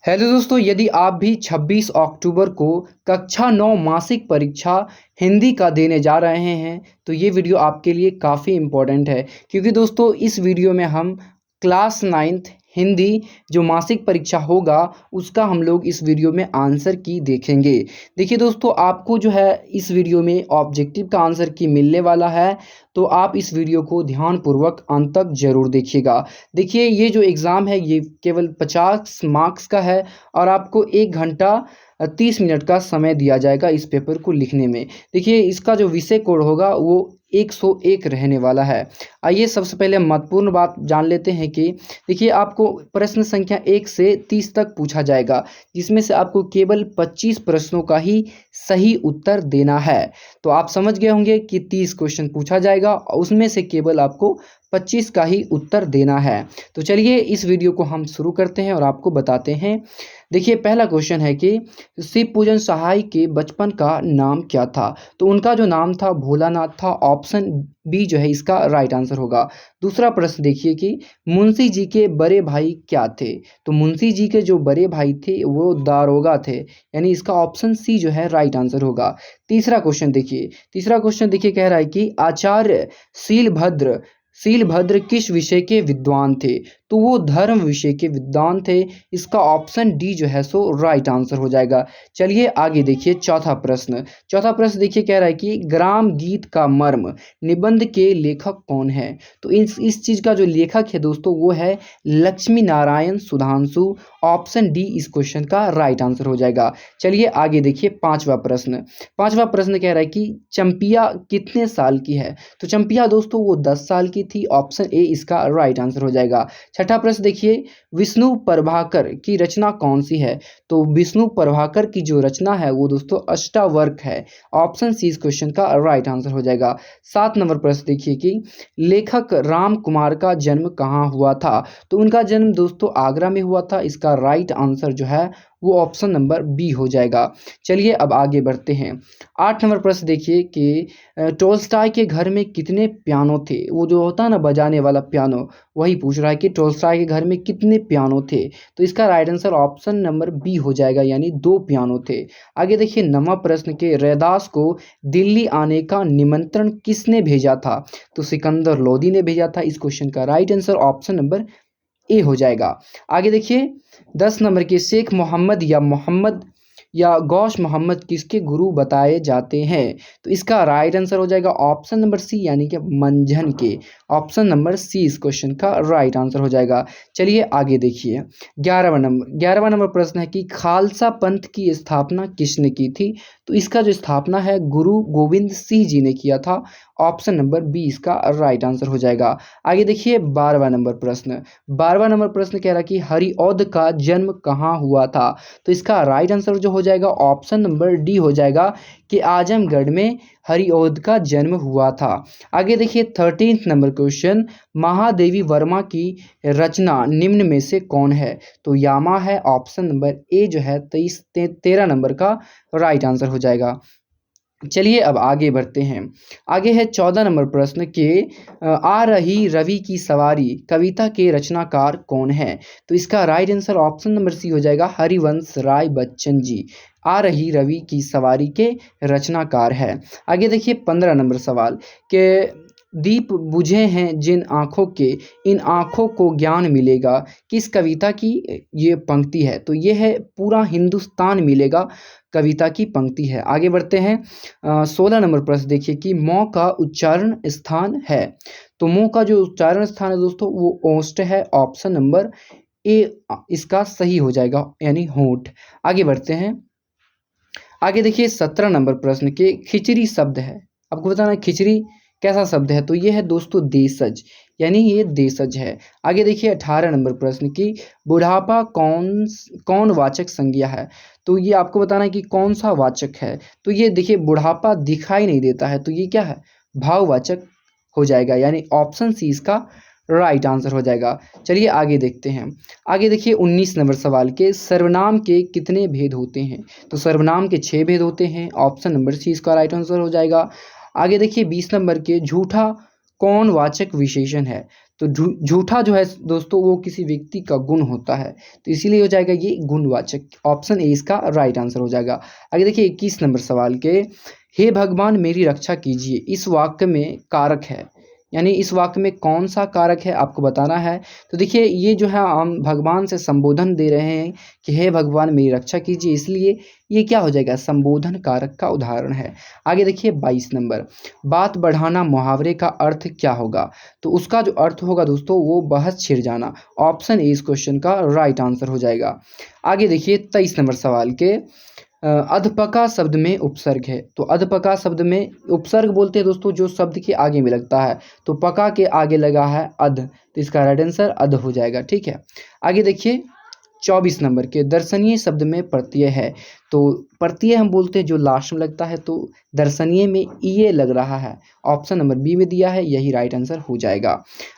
Hello दोस्तों, यदि आप भी 26 अक्टूबर को कक्षा 9 मासिक परीक्षा हिंदी का देने जा रहे हैं, तो ये वीडियो आपके लिए काफ़ी इम्पोर्टेंट है। क्योंकि दोस्तों इस वीडियो में हम क्लास 9th हिंदी जो मासिक परीक्षा होगा उसका हम लोग इस वीडियो में आंसर की देखेंगे। देखिए दोस्तों, आपको जो है इस वीडियो में ऑब्जेक्टिव का आंसर की मिलने वाला है, तो आप इस वीडियो को ध्यानपूर्वक अंत तक ज़रूर देखिएगा। देखिए, ये जो एग्ज़ाम है ये केवल 50 मार्क्स का है और आपको 1 घंटा 30 मिनट का समय दिया जाएगा इस पेपर को लिखने में। देखिए, इसका जो विषय कोड होगा वो 101 रहने वाला है। आइए सबसे पहले महत्वपूर्ण बात जान लेते हैं कि देखिए, आपको प्रश्न संख्या 1 से 30 तक पूछा जाएगा, जिसमें से आपको केवल 25 प्रश्नों का ही सही उत्तर देना है। तो आप समझ गए होंगे कि 30 क्वेश्चन पूछा जाएगा और उसमें से केवल आपको 25 का ही उत्तर देना है। तो चलिए इस वीडियो को हम शुरू करते हैं और आपको बताते हैं। देखिए, पहला क्वेश्चन है कि शिव पूजन सहाय के बचपन का नाम क्या था? तो उनका जो नाम था भोलानाथ था। ऑप्शन बी जो है इसका राइट आंसर होगा। दूसरा प्रश्न देखिए कि मुंशी जी के बड़े भाई क्या थे? तो मुंशी जी के जो बड़े भाई थे वो दारोगा थे, यानी इसका ऑप्शन सी जो है राइट आंसर होगा। तीसरा क्वेश्चन देखिए कह रहा है कि आचार्य शीलभद्र शीलभद्र किस विषय के विद्वान थे? तो वो धर्म विषय के विद्वान थे। इसका ऑप्शन डी जो है सो राइट आंसर हो जाएगा। चलिए आगे देखिए चौथा प्रश्न देखिए कह रहा है कि ग्राम गीत का मर्म निबंध के लेखक कौन है? तो इस चीज़ का जो लेखक है दोस्तों वो है लक्ष्मी नारायण सुधांशु। ऑप्शन डी इस क्वेश्चन का राइट आंसर हो जाएगा। चलिए आगे देखिए पांचवा प्रश्न कह रहा है कि चंपिया कितने साल की है? तो चंपिया दोस्तों वो 10 साल की थी। ऑप्शन ए इसका राइट आंसर हो जाएगा। छठा प्रश्न देखिए, विष्णु प्रभाकर की रचना कौन सी है? तो विष्णु प्रभाकर की जो रचना है वो दोस्तों अष्टावर्क है। ऑप्शन सी इस क्वेश्चन का राइट आंसर हो जाएगा। 7 नंबर प्रश्न देखिए कि लेखक राम कुमार का जन्म कहाँ हुआ था? तो उनका जन्म दोस्तों आगरा में हुआ था। इसका राइट आंसर जो है वो ऑप्शन नंबर बी हो जाएगा। चलिए अब आगे बढ़ते हैं। 8 नंबर प्रश्न देखिए कि टोल्स्टॉय के घर में कितने पियानो थे? वो जो होता है ना बजाने वाला पियानो, वही पूछ रहा है कि टोल्स्टॉय के घर में कितने पियानो थे? तो इसका right answer option number B हो जाएगा, यानी 2 पियानो थे। आगे देखिए 9वां प्रश्न के रैदास को दिल्ली आने का निमंत्रण किसने भेजा था? तो सिकंदर लोदी ने भेजा था। इस क्वेश्चन का right answer option number A हो जाएगा। आगे देखिए 10 नंबर के शेख मोहम्मद या गौश मोहम्मद किसके गुरु बताए जाते हैं? तो इसका राइट आंसर हो जाएगा ऑप्शन नंबर सी, यानी कि मंझन के। ऑप्शन नंबर सी इस क्वेश्चन का राइट आंसर हो जाएगा। चलिए आगे देखिए 11वां नंबर प्रश्न है कि खालसा पंथ की स्थापना किसने की थी? तो इसका जो स्थापना है गुरु गोविंद सिंह जी ने किया था। ऑप्शन नंबर बी इसका राइट आंसर हो जाएगा। आगे देखिए 12वां नंबर प्रश्न कह रहा है कि हरिऔध का जन्म कहाँ हुआ था? तो इसका राइट आंसर जो हो जाएगा ऑप्शन नंबर डी हो जाएगा कि आजमगढ़ में हरिऔध का जन्म हुआ था। आगे देखिए 13th number question, Mahadevi Verma की रचना निम्न में से कौन है? तो यामा है। ऑप्शन नंबर ए जो है 13 नंबर का राइट आंसर हो जाएगा। चलिए अब आगे बढ़ते हैं। आगे है 14 नंबर प्रश्न कि आ रही रवि की सवारी कविता के रचनाकार कौन है? तो इसका right answer option number C हो जाएगा हरिवंश राय बच्चन जी। आ रही रवि की सवारी के रचनाकार है। आगे देखिए 15 नंबर सवाल के दीप बुझे हैं जिन आँखों के, इन आँखों को ज्ञान मिलेगा, किस कविता की ये पंक्ति है? तो ये है पूरा हिंदुस्तान मिलेगा कविता की पंक्ति है। आगे बढ़ते हैं 16 नंबर प्रश्न देखिए कि मौ का उच्चारण स्थान है। तो मौ का जो उच्चारण स्थान है दोस्तों वो ओष्ठ है। ऑप्शन नंबर ए इसका सही हो जाएगा, यानी होंठ। आगे बढ़ते हैं। आगे देखिए 17 नंबर प्रश्न के खिचड़ी शब्द है, आपको बताना है खिचड़ी कैसा शब्द है? तो ये है दोस्तों देशज, यानी ये देशज है। आगे देखिए 18 नंबर प्रश्न की बुढ़ापा कौन वाचक संज्ञा है? तो ये आपको बताना है कि कौन सा वाचक है। तो ये देखिए बुढ़ापा दिखाई नहीं देता है, तो ये क्या है? भाववाचक हो जाएगा, यानी ऑप्शन सी इसका राइट आंसर हो जाएगा। चलिए आगे देखते हैं। आगे देखिए 19 नंबर सवाल के सर्वनाम के कितने भेद होते हैं? तो सर्वनाम के 6 भेद होते हैं। ऑप्शन नंबर सी इसका राइट आंसर हो जाएगा। आगे देखिए 20 नंबर के झूठा कौन वाचक विशेषण है? तो झूठा जो है दोस्तों वो किसी व्यक्ति का गुण होता है, तो इसीलिए हो जाएगा ये गुणवाचक। ऑप्शन ए इसका राइट आंसर हो जाएगा। आगे देखिए 21 नंबर सवाल के, हे भगवान मेरी रक्षा कीजिए, इस वाक्य में कारक है, यानी इस वाक्य में कौन सा कारक है आपको बताना है। तो देखिए ये जो है हम भगवान से संबोधन दे रहे हैं कि हे भगवान मेरी रक्षा कीजिए, इसलिए ये क्या हो जाएगा, संबोधन कारक का उदाहरण है। आगे देखिए 22 नंबर, बात बढ़ाना मुहावरे का अर्थ क्या होगा। तो उसका जो अर्थ होगा दोस्तों वो बहस छिड़ जाना। ऑप्शन ए इस क्वेश्चन का राइट आंसर हो जाएगा। आगे देखिए 23 नंबर सवाल के, अधपका शब्द में उपसर्ग है। तो अधपका शब्द में उपसर्ग बोलते हैं दोस्तों जो शब्द के आगे में लगता है, तो पका के आगे लगा है अध, तो इसका राइट आंसर अध हो जाएगा। ठीक है, आगे देखिए 24 नंबर के, दर्शनीय शब्द में प्रत्यय है। तो प्रत्यय हम बोलते हैं जो लास्ट में लगता है, तो दर्शनीय में ये लग रहा है, ऑप्शन नंबर बी में दिया है, यही राइट आंसर हो जाएगा।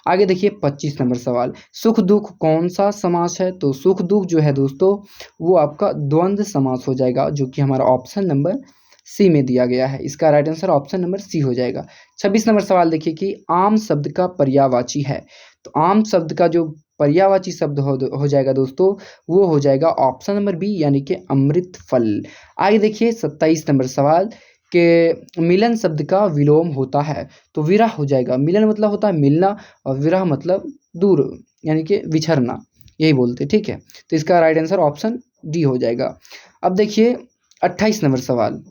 आगे देखिए 25 नंबर सवाल, सुख दुख कौन सा समास है। तो सुख दुख जो है दोस्तों वो आपका द्वंद्व समास हो जाएगा, जो कि हमारा ऑप्शन नंबर सी में दिया गया है, इसका right answer option number C हो जाएगा। 26 नंबर सवाल देखिए कि आम शब्द का पर्यायवाची है। तो आम शब्द का जो पर्यायवाची शब्द हो जाएगा दोस्तों वो हो जाएगा ऑप्शन नंबर बी, यानी कि अमृत फल। आगे देखिए 27 नंबर सवाल के, मिलन शब्द का विलोम होता है। तो विरह हो जाएगा, मिलन मतलब होता है मिलना और विरह मतलब दूर, यानी कि विछड़ना, यही बोलते। ठीक है, तो इसका राइट आंसर ऑप्शन डी हो जाएगा। अब देखिए 28 नंबर सवाल,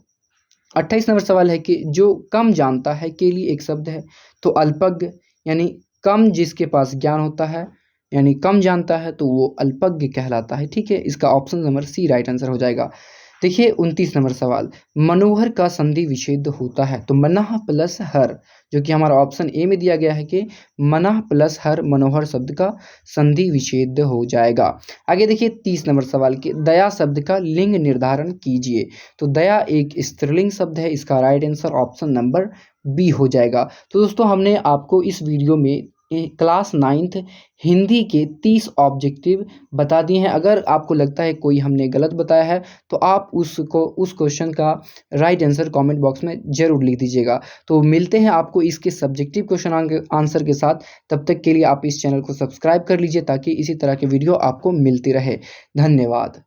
28 नंबर सवाल है कि जो कम जानता है के लिए एक शब्द है। तो अल्पज्ञ, यानी कम जिसके पास ज्ञान होता है, यानी कम जानता है, तो वो अल्पज्ञ कहलाता है। ठीक है, इसका option number C right answer हो जाएगा। देखिए 29 नंबर सवाल, मनोहर का संधि विच्छेद होता है। तो मनः प्लस हर, जो कि हमारा ऑप्शन ए में दिया गया है कि मनः प्लस हर मनोहर शब्द का संधि विच्छेद हो जाएगा। आगे देखिए 30 नंबर सवाल के, दया शब्द का लिंग निर्धारण कीजिए। तो दया एक स्त्रीलिंग शब्द है, इसका right answer option number B हो जाएगा। तो दोस्तों हमने आपको इस वीडियो में क्लास 9th हिंदी के 30 ऑब्जेक्टिव बता दिए हैं। अगर आपको लगता है कोई हमने गलत बताया है तो आप उस क्वेश्चन का राइट आंसर कमेंट बॉक्स में ज़रूर लिख दीजिएगा। तो मिलते हैं आपको इसके सब्जेक्टिव क्वेश्चन आंसर के साथ, तब तक के लिए आप इस चैनल को सब्सक्राइब कर लीजिए ताकि इसी तरह के वीडियो आपको मिलती रहे। धन्यवाद।